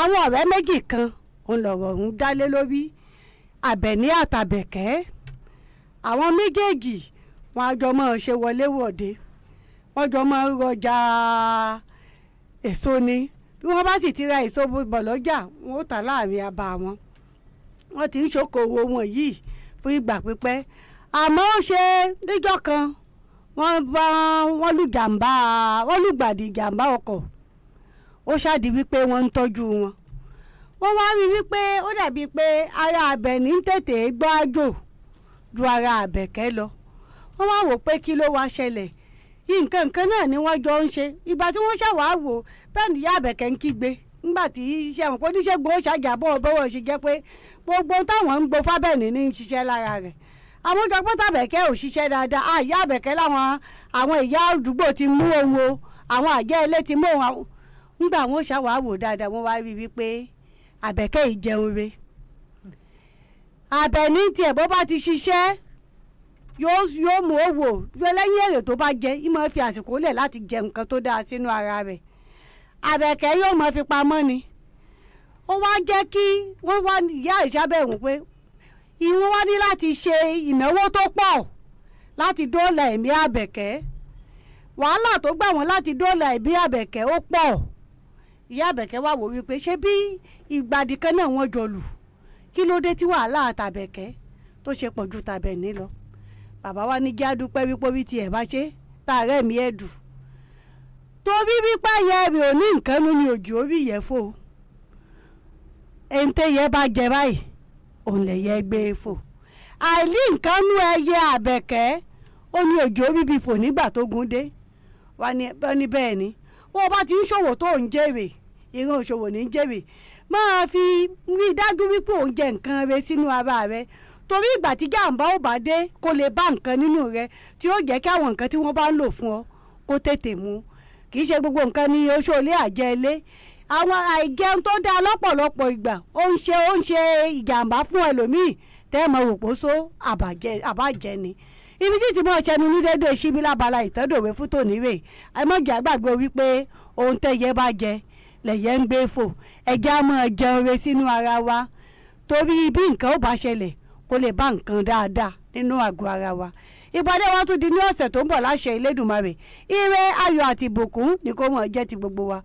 àwọn ọ̀rẹ́ méjì kan òun lọ̀rọ̀ ń dálé lórí Àbẹ̀ní àtàbẹ̀kẹ́. àwọn méjèèjì wọn àjọ máa ṣe wọléwọ̀de, wọ́n jọ máa ń rọjà èso ni. bí wọ́n bá sì ti ra èso bọ̀ lọ́jà wọn ó tà láàrin abà wọn. wọ́n ti ń ṣokòwò wọn yìí fún ìgbà pípẹ́. àmọ́ ó ṣe níjọ́ kan wọ́n lùgbàdì ìjàmbá ọkọ̀. ó ṣáàdì wípé wọ́n ń tọ́jú wọn. wọ́n wá rí wípé ó dàbí pé ara Àbẹ̀ní ń tètè gbọ́ àjò ju ara Àbẹ̀kẹ́ lọ. wọ́n wá wò pé kí ló wá ṣẹlẹ̀. nǹkan náà ni wọ́n jọ ń ṣe. ìgbà tí wọ́n ṣàwá wò bẹ́ẹ̀ ni ìyá Àbẹ̀kẹ́ ń kígbe nígbà tí iṣẹ́ wọn kò ní ṣe gbọ́ ṣàjàbọ̀ bọ́wọ́ ṣe jẹ́ pé gbogbo táwọn ń gbọ́ fábẹ́ẹ̀nì ní ń ṣiṣẹ́ lára rẹ̀. àwọn jọ pé tàbẹ̀kẹ́ ò ṣiṣẹ́ dáadáa. ìyá Àbẹ̀kẹ́ láwọn àwọn ìyá àdúgbò ti mú òun o, àwọn àjẹ́ ilé ti mú òun. nígbà wọn ṣàwá wò dáadáa wọ́n wá rí wípé Àbẹ̀kẹ́ ìjẹun re. Àbẹ̀ní tiẹ̀ bó bá ti ṣiṣẹ́ yóò mú owó lẹ́yìn èrè tó bá jẹ ìmọ̀ fi àsìkò lẹ̀ láti jẹ nǹkan tó dáa sínú ara rẹ̀. Àbẹ̀kẹ́ yóò mọ̀ fi pamọ́ ni. ó wá jẹ́ kí wọ́n wá ìyá ìṣàbẹ̀wò pé ìwọ́n wá ní láti ṣe ìnáwó tó pọ̀ láti dóòlà ẹ̀mí Àbẹ̀kẹ́. wàhálà tó gbà wọ́n láti dóòlà ẹ̀mí Àbẹ̀kẹ́ ó pọ̀. ìyá Àbẹ̀kẹ́ wá wò wípé ṣé bí ìgbàdí kan náà wọ́n jọ lù, kí ló dé tí wàhálà tàbẹ̀kẹ́ tó ṣe pọ̀ ju tàbẹ̀ní lọ. bàbá wa ní kí á dúpẹ́ wípé orí tiẹ̀ bá ṣe tààrẹ́ mi ẹ̀ dù. torí wípé ayẹ rẹ̀ ò ní nǹkan nú ni òjò orí yẹ fò. ẹ̀ǹtẹ̀ yẹ bá jẹ báyìí òun lè yẹ gbé e fò. àìní nǹkan nú ẹyẹ Àbẹ̀kẹ́ ó ní òjò orí bí fò nígbà tó gún dé. wọ́n ní bẹ́ẹ̀ ni wọ́n bá ti ń ṣòwò tó ń jèrè, ìran òṣòwò ní ń jèrè, máa fi rí dájú wípé òun jẹ nǹkan rẹ sínú ara rẹ. torí ìgbà tí jàǹbá ò bá dé kó lè bá nǹkan nínú rẹ tí ó jẹ́ kí àwọn nǹkan tí wọ́n bá ń lò fún ọ kó tètè mú. kì í ṣe gbogbo nǹkan ní oṣó ilé àjẹ́ ilé. àwọn àìjẹun tó dáa lọ́pọ̀lọpọ̀ ìgbà ó ń ṣe ìjàǹbá fún ẹlòmíì tẹ́ ẹ mọ òpósó àbájẹ ni. ibi tí tí mo ṣẹnu ní déédéé síbi lábala ìtẹ́dọ̀wé fún tòní rè ẹ má jẹ́ àgbàgbé wípé ohun tẹ́yẹ bá jẹ lẹ̀yẹ ń gbé fò. ẹ̀jẹ̀ á máa jẹun re sínú ara wa torí bí nǹkan ó bá ṣẹlẹ̀ kó lè bá nǹkan dáadáa nínú àgọ́ ara wa. ìpàdé wa tún di ní ọ̀sẹ̀ tó ń bọ̀ láṣẹ Elédùmarè. ire ayọ̀ àti ìbùkún ni kó mọ̀ jẹ́ ti gbogbo wa.